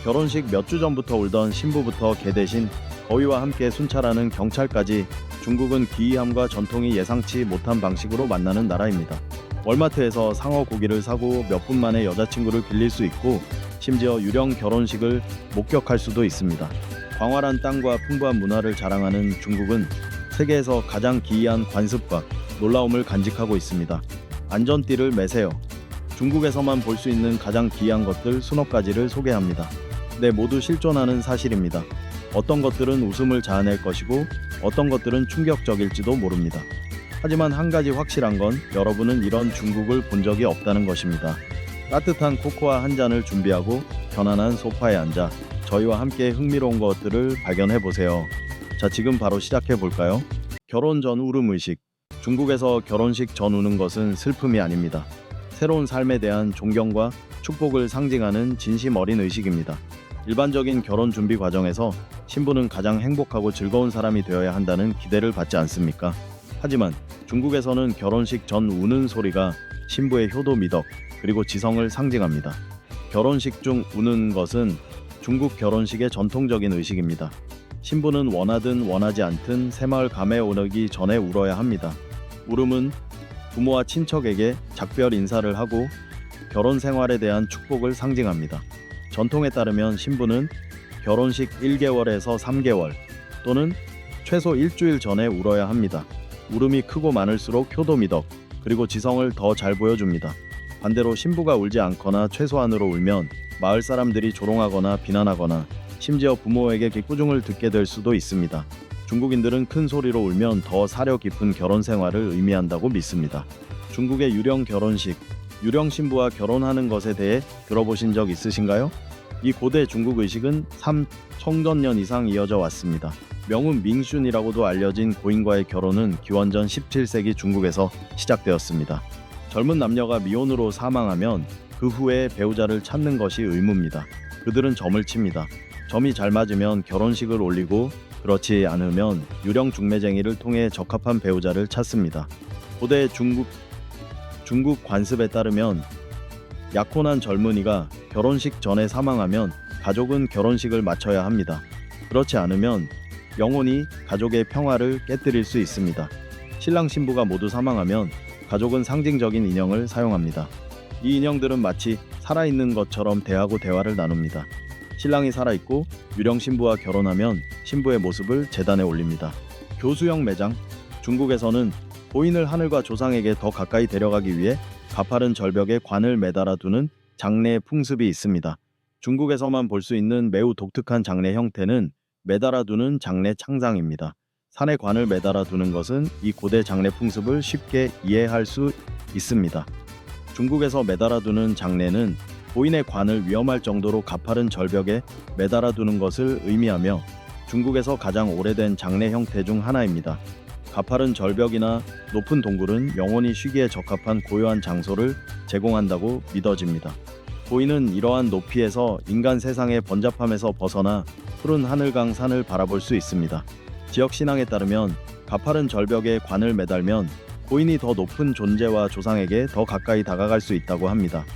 결혼식 몇 주 전부터 울던 신부부터 개 대신 거위와 함께 순찰하는 경찰까지 중국은 기이함과 전통이 예상치 못한 방식으로 만나는 나라입니다. 월마트에서 상어 고기를 사고 몇 분 만에 여자친구를 빌릴 수 있고 심지어 유령 결혼식을 목격할 수도 있습니다. 광활한 땅과 풍부한 문화를 자랑하는 중국은 세계에서 가장 기이한 관습과 놀라움을 간직하고 있습니다. 안전띠를 매세요. 중국에서만 볼 수 있는 가장 기이한 것들 수십 가지를 소개합니다. 네, 모두 실존하는 사실입니다. 어떤 것들은 웃음을 자아낼 것이고 어떤 것들은 충격적일지도 모릅니다. 하지만 한 가지 확실한 건 여러분은 이런 중국을 본 적이 없다는 것입니다. 따뜻한 코코아 한 잔을 준비하고 편안한 소파에 앉아 저희와 함께 흥미로운 것들을 발견해 보세요. 자, 지금 바로 시작해 볼까요? 결혼 전 울음 의식. 중국에서 결혼식 전 우는 것은 슬픔이 아닙니다. 새로운 삶에 대한 존경과 축복을 상징하는 진심 어린 의식입니다. 일반적인 결혼 준비 과정에서 신부는 가장 행복하고 즐거운 사람이 되어야 한다는 기대를 받지 않습니까? 하지만 중국에서는 결혼식 전 우는 소리가 신부의 효도 미덕 그리고 지성을 상징합니다. 결혼식 중 우는 것은 중국 결혼식의 전통적인 의식입니다. 신부는 원하든 원하지 않든 새마을 감에 오르기 전에 울어야 합니다. 울음은 부모와 친척에게 작별 인사를 하고 결혼 생활에 대한 축복을 상징합니다. 전통에 따르면 신부는 결혼식 1개월에서 3개월 또는 최소 일주일 전에 울어야 합니다. 울음이 크고 많을수록 효도 미덕 그리고 지성을 더 잘 보여줍니다. 반대로 신부가 울지 않거나 최소한으로 울면 마을 사람들이 조롱하거나 비난하거나 심지어 부모에게 꾸중을 듣게 될 수도 있습니다. 중국인들은 큰 소리로 울면 더 사려 깊은 결혼 생활을 의미한다고 믿습니다. 중국의 유령 결혼식, 유령 신부와 결혼하는 것에 대해 들어보신 적 있으신가요? 이 고대 중국 의식은 3,000년 이상 이어져 왔습니다. 명운 밍슌이라고도 알려진 고인과의 결혼은 기원전 17세기 중국에서 시작되었습니다. 젊은 남녀가 미혼으로 사망하면 그 후에 배우자를 찾는 것이 의무입니다. 그들은 점을 칩니다. 점이 잘 맞으면 결혼식을 올리고 그렇지 않으면 유령 중매쟁이를 통해 적합한 배우자를 찾습니다. 고대 중국 관습에 따르면 약혼한 젊은이가 결혼식 전에 사망하면 가족은 결혼식을 마쳐야 합니다. 그렇지 않으면 영혼이 가족의 평화를 깨뜨릴 수 있습니다. 신랑 신부가 모두 사망하면 가족은 상징적인 인형을 사용합니다. 이 인형들은 마치 살아있는 것처럼 대하고 대화를 나눕니다. 신랑이 살아있고 유령 신부와 결혼하면 신부의 모습을 제단에 올립니다. 교수형 매장. 중국에서는 고인을 하늘과 조상에게 더 가까이 데려가기 위해 가파른 절벽에 관을 매달아 두는 장례 풍습이 있습니다. 중국에서만 볼 수 있는 매우 독특한 장례 형태는 매달아 두는 장례 창상입니다. 산에 관을 매달아 두는 것은 이 고대 장례 풍습을 쉽게 이해할 수 있습니다. 중국에서 매달아 두는 장례는 고인의 관을 위험할 정도로 가파른 절벽에 매달아 두는 것을 의미하며 중국에서 가장 오래된 장례 형태 중 하나입니다. 가파른 절벽이나 높은 동굴은 영혼이 쉬기에 적합한 고요한 장소를 제공한다고 믿어집니다. 고인은 이러한 높이에서 인간 세상의 번잡함에서 벗어나 푸른 하늘강 산을 바라볼 수 있습니다. 지역 신앙에 따르면 가파른 절벽에 관을 매달면 고인이 더 높은 존재와 조상에게 더 가까이 다가갈 수 있다고 합니다.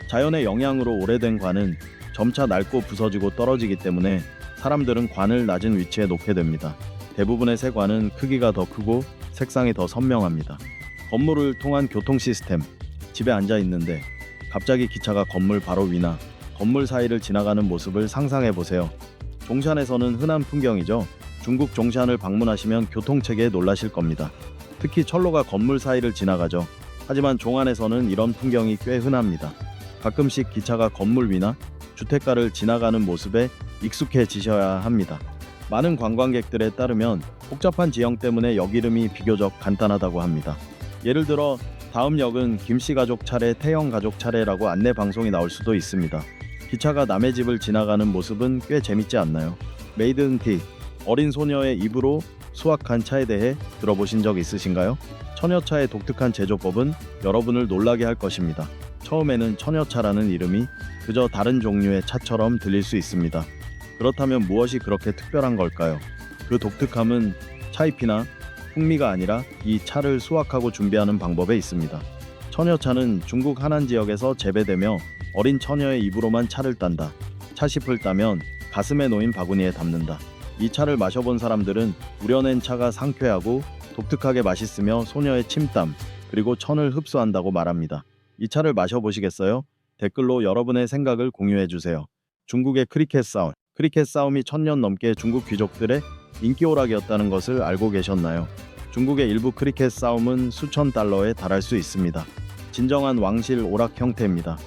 자연의 영향으로 오래된 관은 점차 낡고 부서지고 떨어지기 때문에 사람들은 관을 낮은 위치에 놓게 됩니다. 대부분의 새 관은 크기가 더 크고 색상이 더 선명합니다. 건물을 통한 교통 시스템. 집에 앉아 있는데 갑자기 기차가 건물 바로 위나 건물 사이를 지나가는 모습을 상상해 보세요. 종산에서는 흔한 풍경이죠. 중국 종산을 방문하시면 교통체계에 놀라실 겁니다. 특히 철로가 건물 사이를 지나가죠. 하지만 종안에서는 이런 풍경이 꽤 흔합니다. 가끔씩 기차가 건물 위나 주택가를 지나가는 모습에 익숙해지셔야 합니다. 많은 관광객들에 따르면 복잡한 지형 때문에 역 이름이 비교적 간단하다고 합니다. 예를 들어 다음 역은 김씨 가족 차례, 태영 가족 차례라고 안내 방송이 나올 수도 있습니다. 기차가 남의 집을 지나가는 모습은 꽤 재밌지 않나요? 메이드 인 티, 어린 소녀의 입으로 수확한 차에 대해 들어보신 적 있으신가요? 처녀차의 독특한 제조법은 여러분을 놀라게 할 것입니다. 처음에는 처녀차라는 이름이 그저 다른 종류의 차처럼 들릴 수 있습니다. 그렇다면 무엇이 그렇게 특별한 걸까요? 그 독특함은 차잎이나 풍미가 아니라 이 차를 수확하고 준비하는 방법에 있습니다. 처녀차는 중국 하난 지역에서 재배되며 어린 처녀의 입으로만 차를 딴다. 차씨풀 따면 가슴에 놓인 바구니에 담는다. 이 차를 마셔본 사람들은 우려낸 차가 상쾌하고 독특하게 맛있으며 소녀의 침땀 그리고 천을 흡수한다고 말합니다. 이 차를 마셔보시겠어요? 댓글로 여러분의 생각을 공유해주세요. 중국의 크리켓 싸움. 크리켓 싸움이 1000년 넘게 중국 귀족들의 인기 오락이었다는 것을 알고 계셨나요? 중국의 일부 크리켓 싸움은 수천 달러에 달할 수 있습니다. 진정한 왕실 오락 형태입니다.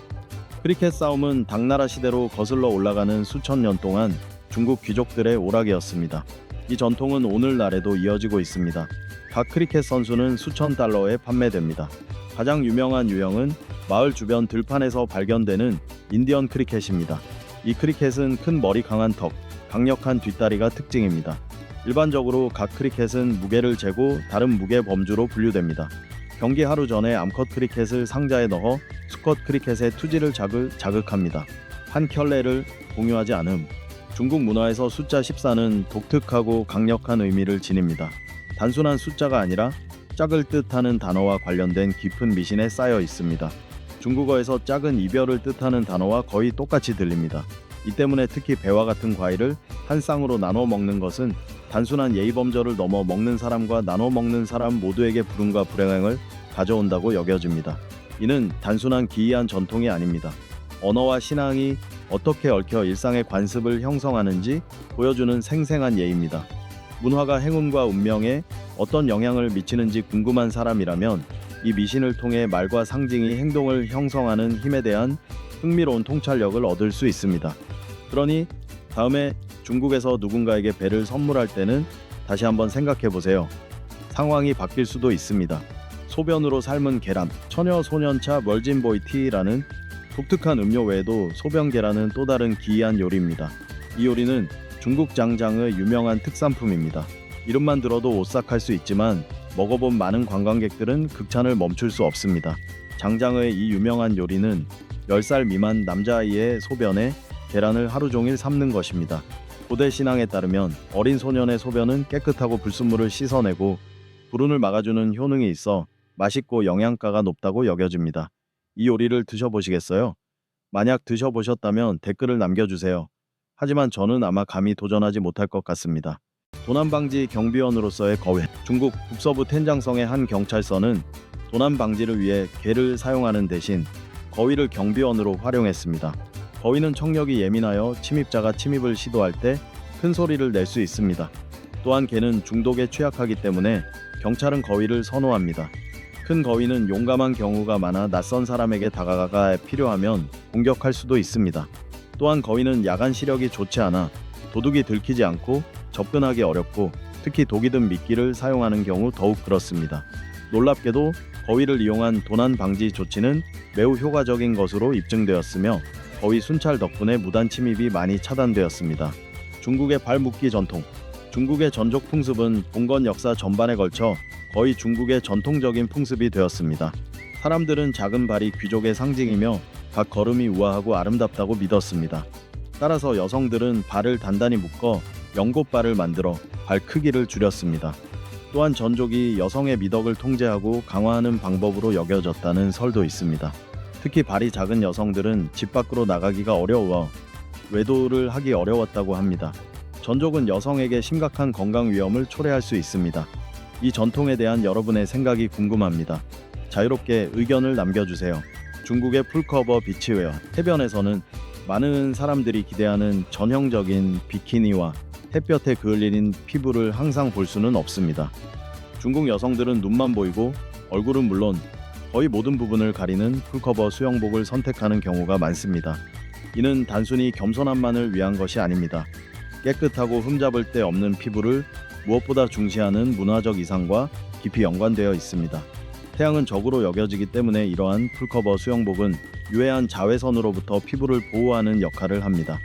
크리켓 싸움은 당나라 시대로 거슬러 올라가는 수천 년 동안 중국 귀족들의 오락이었습니다. 이 전통은 오늘날에도 이어지고 있습니다. 각 크리켓 선수는 수천 달러에 판매됩니다. 가장 유명한 유형은 마을 주변 들판에서 발견되는 인디언 크리켓입니다. 이 크리켓은 큰 머리, 강한 턱, 강력한 뒷다리가 특징입니다. 일반적으로 각 크리켓은 무게를 재고 다른 무게 범주로 분류됩니다. 경기 하루 전에 암컷 크리켓을 상자에 넣어 수컷 크리켓의 투지를 자극합니다. 한 켤레를 공유하지 않음. 중국 문화에서 숫자 14는 독특하고 강력한 의미를 지닙니다. 단순한 숫자가 아니라 짝을 뜻하는 단어와 관련된 깊은 미신에 쌓여 있습니다. 중국어에서 짝은 이별을 뜻하는 단어와 거의 똑같이 들립니다. 이 때문에 특히 배와 같은 과일을 한 쌍으로 나눠 먹는 것은 단순한 예의범절을 넘어 먹는 사람과 나눠 먹는 사람 모두에게 불운과 불행을 가져온다고 여겨집니다. 이는 단순한 기이한 전통이 아닙니다. 언어와 신앙이 어떻게 얽혀 일상의 관습을 형성하는지 보여주는 생생한 예입니다. 문화가 행운과 운명에 어떤 영향을 미치는지 궁금한 사람이라면 이 미신을 통해 말과 상징이 행동을 형성하는 힘에 대한 흥미로운 통찰력을 얻을 수 있습니다. 그러니 다음에 중국에서 누군가에게 배를 선물할 때는 다시 한번 생각해 보세요. 상황이 바뀔 수도 있습니다. 소변으로 삶은 계란, 처녀 소년차 멀진보이티라는 독특한 음료 외에도 소변 계란은 또 다른 기이한 요리입니다. 이 요리는 중국 장장의 유명한 특산품입니다. 이름만 들어도 오싹할 수 있지만 먹어본 많은 관광객들은 극찬을 멈출 수 없습니다. 장장의 이 유명한 요리는 10살 미만 남자아이의 소변에 계란을 하루 종일 삶는 것입니다. 고대 신앙에 따르면 어린 소년의 소변은 깨끗하고 불순물을 씻어내고 불운을 막아주는 효능이 있어 맛있고 영양가가 높다고 여겨집니다. 이 요리를 드셔보시겠어요? 만약 드셔보셨다면 댓글을 남겨주세요. 하지만 저는 아마 감히 도전하지 못할 것 같습니다. 도난방지 경비원으로서의 거회. 중국 북서부 텐장성의 한 경찰서는 도난 방지를 위해 개를 사용하는 대신 거위를 경비원으로 활용했습니다. 거위는 청력이 예민하여 침입자가 침입을 시도할 때 큰 소리를 낼 수 있습니다. 또한 개는 중독에 취약하기 때문에 경찰은 거위를 선호합니다. 큰 거위는 용감한 경우가 많아 낯선 사람에게 다가가 필요하면 공격할 수도 있습니다. 또한 거위는 야간 시력이 좋지 않아 도둑이 들키지 않고 접근하기 어렵고 특히 독이 든 미끼를 사용하는 경우 더욱 그렇습니다. 놀랍게도 거위를 이용한 도난 방지 조치는 매우 효과적인 것으로 입증되었으며 거위 순찰 덕분에 무단 침입이 많이 차단되었습니다. 중국의 발 묶기 전통. 중국의 전족 풍습은 봉건 역사 전반에 걸쳐 거의 중국의 전통적인 풍습이 되었습니다. 사람들은 작은 발이 귀족의 상징이며 각 걸음이 우아하고 아름답다고 믿었습니다. 따라서 여성들은 발을 단단히 묶어 연곶발을 만들어 발 크기를 줄였습니다. 또한 전족이 여성의 미덕을 통제하고 강화하는 방법으로 여겨졌다는 설도 있습니다. 특히 발이 작은 여성들은 집 밖으로 나가기가 어려워 외도를 하기 어려웠다고 합니다. 전족은 여성에게 심각한 건강 위험을 초래할 수 있습니다. 이 전통에 대한 여러분의 생각이 궁금합니다. 자유롭게 의견을 남겨주세요. 중국의 풀커버 비치웨어. 해변에서는 많은 사람들이 기대하는 전형적인 비키니와 햇볕에 그을린 피부를 항상 볼 수는 없습니다. 중국 여성들은 눈만 보이고 얼굴은 물론 거의 모든 부분을 가리는 풀커버 수영복을 선택하는 경우가 많습니다. 이는 단순히 겸손함만을 위한 것이 아닙니다. 깨끗하고 흠잡을 데 없는 피부를 무엇보다 중시하는 문화적 이상과 깊이 연관되어 있습니다. 태양은 적으로 여겨지기 때문에 이러한 풀커버 수영복은 유해한 자외선으로부터 피부를 보호하는 역할을 합니다.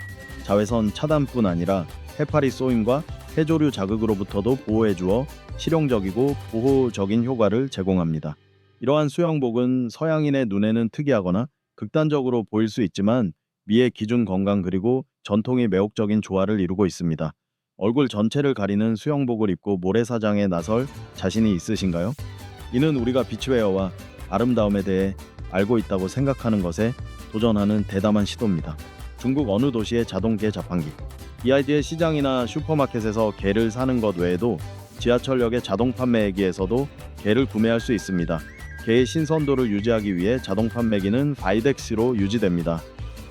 자외선 차단뿐 아니라 해파리 쏘임과 해조류 자극으로부터도 보호해주어 실용적이고 보호적인 효과를 제공합니다. 이러한 수영복은 서양인의 눈에는 특이하거나 극단적으로 보일 수 있지만 미의 기준 건강 그리고 전통이 매혹적인 조화를 이루고 있습니다. 얼굴 전체를 가리는 수영복을 입고 모래사장에 나설 자신이 있으신가요? 이는 우리가 비치웨어와 아름다움에 대해 알고 있다고 생각하는 것에 도전하는 대담한 시도입니다. 중국 어느 도시의 자동개 자판기. 이 아이디의 시장이나 슈퍼마켓에서 개를 사는 것 외에도 지하철역의 자동 판매기에서도 개를 구매할 수 있습니다. 개의 신선도를 유지하기 위해 자동 판매기는 바이덱스로 유지됩니다.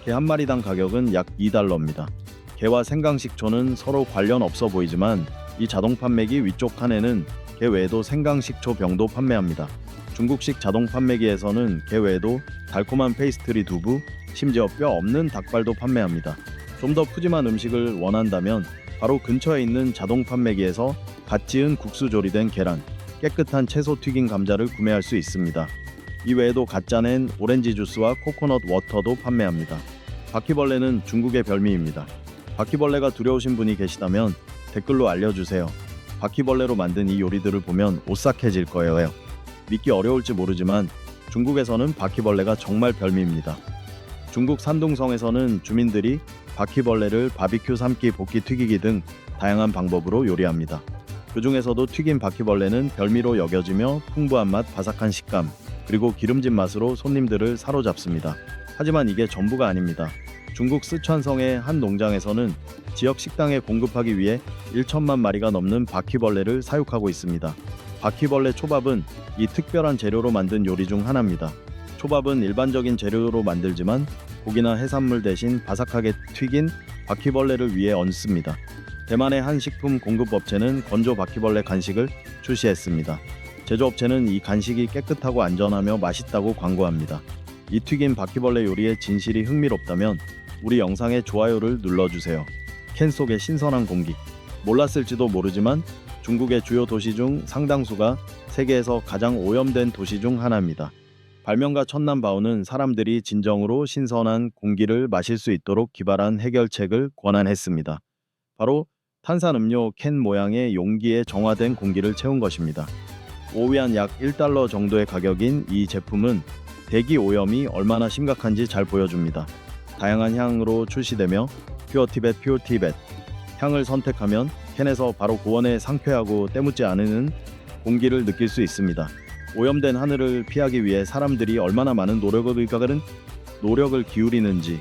개 한 마리당 가격은 약 $2입니다. 개와 생강식초는 서로 관련 없어 보이지만 이 자동 판매기 위쪽 칸에는 개 외에도 생강식초 병도 판매합니다. 중국식 자동 판매기에서는 개 외에도 달콤한 페이스트리 두부, 심지어 뼈 없는 닭발도 판매합니다. 좀 더 푸짐한 음식을 원한다면 바로 근처에 있는 자동 판매기에서 갓 지은 국수 조리된 계란, 깨끗한 채소 튀긴 감자를 구매할 수 있습니다. 이 외에도 갓 짜낸 오렌지 주스와 코코넛 워터도 판매합니다. 바퀴벌레는 중국의 별미입니다. 바퀴벌레가 두려우신 분이 계시다면 댓글로 알려주세요. 바퀴벌레로 만든 이 요리들을 보면 오싹해질 거예요. 믿기 어려울지 모르지만 중국에서는 바퀴벌레가 정말 별미입니다. 중국 산둥성에서는 주민들이 바퀴벌레를 바비큐 삶기, 볶기, 튀기기 등 다양한 방법으로 요리합니다. 그 중에서도 튀긴 바퀴벌레는 별미로 여겨지며 풍부한 맛, 바삭한 식감, 그리고 기름진 맛으로 손님들을 사로잡습니다. 하지만 이게 전부가 아닙니다. 중국 쓰촨성의 한 농장에서는 지역 식당에 공급하기 위해 1천만 마리가 넘는 바퀴벌레를 사육하고 있습니다. 바퀴벌레 초밥은 이 특별한 재료로 만든 요리 중 하나입니다. 초밥은 일반적인 재료로 만들지만 고기나 해산물 대신 바삭하게 튀긴 바퀴벌레를 위해 얹습니다. 대만의 한 식품 공급업체는 건조 바퀴벌레 간식을 출시했습니다. 제조업체는 이 간식이 깨끗하고 안전하며 맛있다고 광고합니다. 이 튀긴 바퀴벌레 요리의 진실이 흥미롭다면 우리 영상에 좋아요를 눌러주세요. 캔 속의 신선한 공기. 몰랐을지도 모르지만 중국의 주요 도시 중 상당수가 세계에서 가장 오염된 도시 중 하나입니다. 발명가 천남바오는 사람들이 진정으로 신선한 공기를 마실 수 있도록 기발한 해결책을 권한했습니다. 바로 탄산음료 캔 모양의 용기에 정화된 공기를 채운 것입니다. 오위안 약 $1 정도의 가격인 이 제품은 대기 오염이 얼마나 심각한지 잘 보여줍니다. 다양한 향으로 출시되며 퓨어 티벳 향을 선택하면 캔에서 바로 고온에 상쾌하고 때묻지 않은 공기를 느낄 수 있습니다. 오염된 하늘을 피하기 위해 사람들이 얼마나 많은 노력을 기울이는지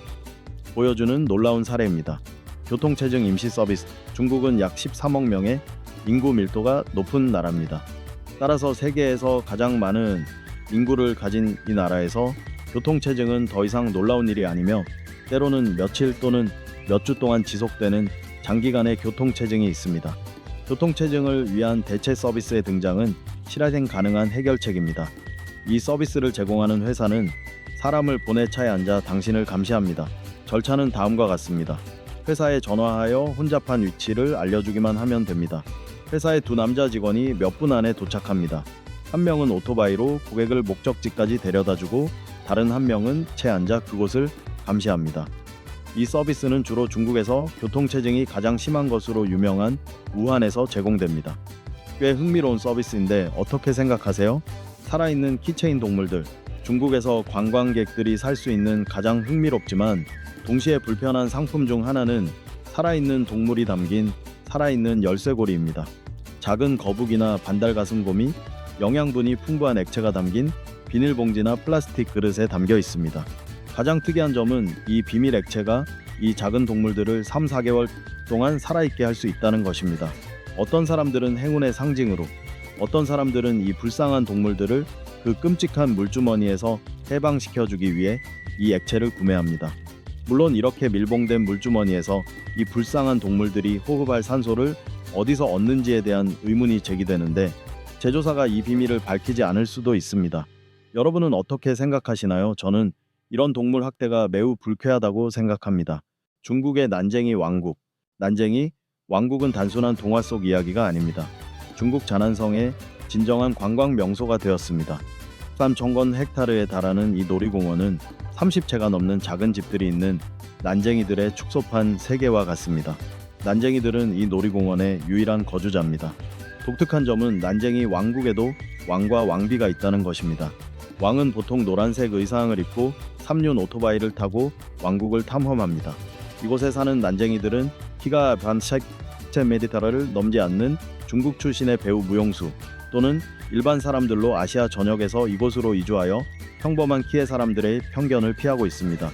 보여주는 놀라운 사례입니다. 교통체증 임시 서비스. 중국은 약 13억 명의 인구 밀도가 높은 나라입니다. 따라서 세계에서 가장 많은 인구를 가진 이 나라에서 교통체증은 더 이상 놀라운 일이 아니며 때로는 며칠 또는 몇 주 동안 지속되는 장기간의 교통체증이 있습니다. 교통체증을 위한 대체 서비스의 등장은 실행 가능한 해결책입니다. 이 서비스를 제공하는 회사는 사람을 보내 차에 앉아 당신을 감시합니다. 절차는 다음과 같습니다. 회사에 전화하여 혼잡한 위치를 알려주기만 하면 됩니다. 회사의 두 남자 직원이 몇 분 안에 도착합니다. 한 명은 오토바이로 고객을 목적지까지 데려다주고 다른 한 명은 채에 앉아 그곳을 감시합니다. 이 서비스는 주로 중국에서 교통체증이 가장 심한 것으로 유명한 우한에서 제공됩니다. 꽤 흥미로운 서비스인데 어떻게 생각하세요? 살아있는 키체인 동물들. 중국에서 관광객들이 살 수 있는 가장 흥미롭지만 동시에 불편한 상품 중 하나는 살아있는 동물이 담긴 살아있는 열쇠고리입니다. 작은 거북이나 반달가슴곰이 영양분이 풍부한 액체가 담긴 비닐봉지나 플라스틱 그릇에 담겨 있습니다. 가장 특이한 점은 이 비밀 액체가 이 작은 동물들을 3-4개월 동안 살아있게 할 수 있다는 것입니다. 어떤 사람들은 행운의 상징으로, 어떤 사람들은 이 불쌍한 동물들을 그 끔찍한 물주머니에서 해방시켜주기 위해 이 액체를 구매합니다. 물론 이렇게 밀봉된 물주머니에서 이 불쌍한 동물들이 호흡할 산소를 어디서 얻는지에 대한 의문이 제기되는데 제조사가 이 비밀을 밝히지 않을 수도 있습니다. 여러분은 어떻게 생각하시나요? 저는 이런 동물 학대가 매우 불쾌하다고 생각합니다. 중국의 난쟁이 왕국. 난쟁이 왕국은 단순한 동화 속 이야기가 아닙니다. 중국 자난성의 진정한 관광 명소가 되었습니다. 3,000건 헥타르에 달하는 이 놀이공원은 30채가 넘는 작은 집들이 있는 난쟁이들의 축소판 세계와 같습니다. 난쟁이들은 이 놀이공원의 유일한 거주자입니다. 독특한 점은 난쟁이 왕국에도 왕과 왕비가 있다는 것입니다. 왕은 보통 노란색 의상을 입고 3륜 오토바이를 타고 왕국을 탐험합니다. 이곳에 사는 난쟁이들은 키가 170cm를 넘지 않는 중국 출신의 배우 무용수 또는 일반 사람들로 아시아 전역에서 이곳으로 이주하여 평범한 키의 사람들의 편견을 피하고 있습니다.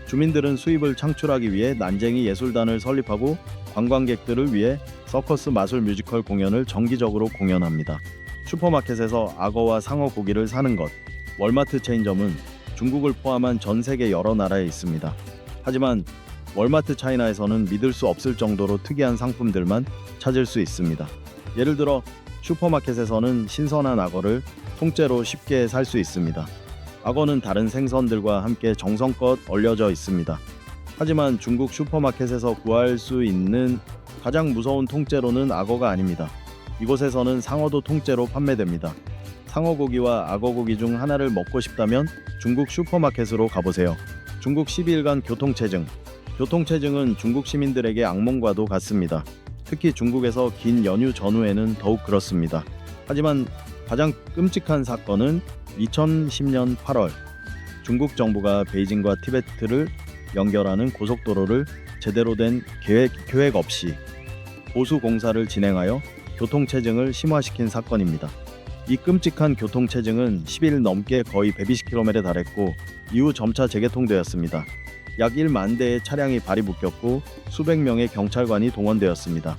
주민들은 수입을 창출하기 위해 난쟁이 예술단을 설립하고 관광객들을 위해 서커스 마술 뮤지컬 공연을 정기적으로 공연합니다. 슈퍼마켓에서 악어와 상어 고기를 사는 것. 월마트 체인점은 중국을 포함한 전 세계 여러 나라에 있습니다. 하지만 월마트 차이나에서는 믿을 수 없을 정도로 특이한 상품들만 찾을 수 있습니다. 예를 들어 슈퍼마켓에서는 신선한 악어를 통째로 쉽게 살 수 있습니다. 악어는 다른 생선들과 함께 정성껏 얼려져 있습니다. 하지만 중국 슈퍼마켓에서 구할 수 있는 가장 무서운 통째로는 악어가 아닙니다. 이곳에서는 상어도 통째로 판매됩니다. 상어고기와 악어고기 중 하나를 먹고 싶다면 중국 슈퍼마켓으로 가보세요. 중국 12일간 교통체증. 교통체증은 중국 시민들에게 악몽과도 같습니다. 특히 중국에서 긴 연휴 전후에는 더욱 그렇습니다. 하지만 가장 끔찍한 사건은 2010년 8월 중국 정부가 베이징과 티베트를 연결하는 고속도로를 제대로 된 계획 없이 보수 공사를 진행하여 교통체증을 심화시킨 사건입니다. 이 끔찍한 교통체증은 10일 넘게 거의 120km에 달했고 이후 점차 재개통되었습니다. 약 1만 대의 차량이 발이 묶였고 수백 명의 경찰관이 동원되었습니다.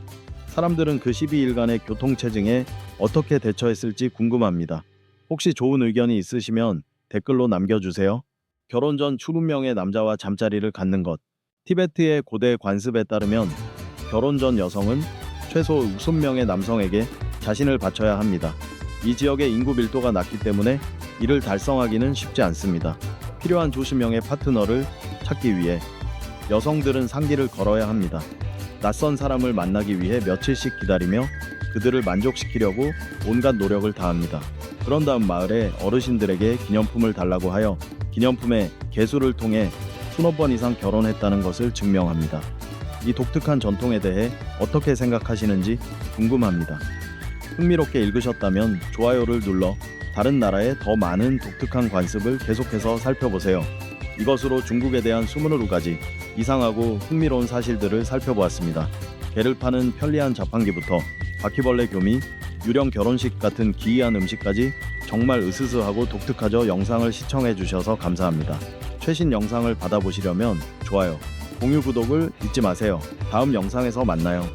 사람들은 그 12일간의 교통체증에 어떻게 대처했을지 궁금합니다. 혹시 좋은 의견이 있으시면 댓글로 남겨주세요. 결혼 전 20명의 남자와 잠자리를 갖는 것. 티베트의 고대 관습에 따르면 결혼 전 여성은 최소 60명의 남성에게 자신을 바쳐야 합니다. 이 지역의 인구 밀도가 낮기 때문에 이를 달성하기는 쉽지 않습니다. 필요한 20명의 파트너를 찾기 위해 여성들은 상기를 걸어야 합니다. 낯선 사람을 만나기 위해 며칠씩 기다리며 그들을 만족시키려고 온갖 노력을 다합니다. 그런 다음 마을의 어르신들에게 기념품을 달라고 하여 기념품의 개수를 통해 수십 번 이상 결혼했다는 것을 증명합니다. 이 독특한 전통에 대해 어떻게 생각하시는지 궁금합니다. 흥미롭게 읽으셨다면 좋아요를 눌러 다른 나라의 더 많은 독특한 관습을 계속해서 살펴보세요. 이것으로 중국에 대한 22가지 이상하고 흥미로운 사실들을 살펴보았습니다. 개를 파는 편리한 자판기부터 바퀴벌레 교미, 유령 결혼식 같은 기이한 음식까지 정말 으스스하고 독특하죠. 영상을 시청해 주셔서 감사합니다. 최신 영상을 받아보시려면 좋아요, 공유, 구독을 잊지 마세요. 다음 영상에서 만나요.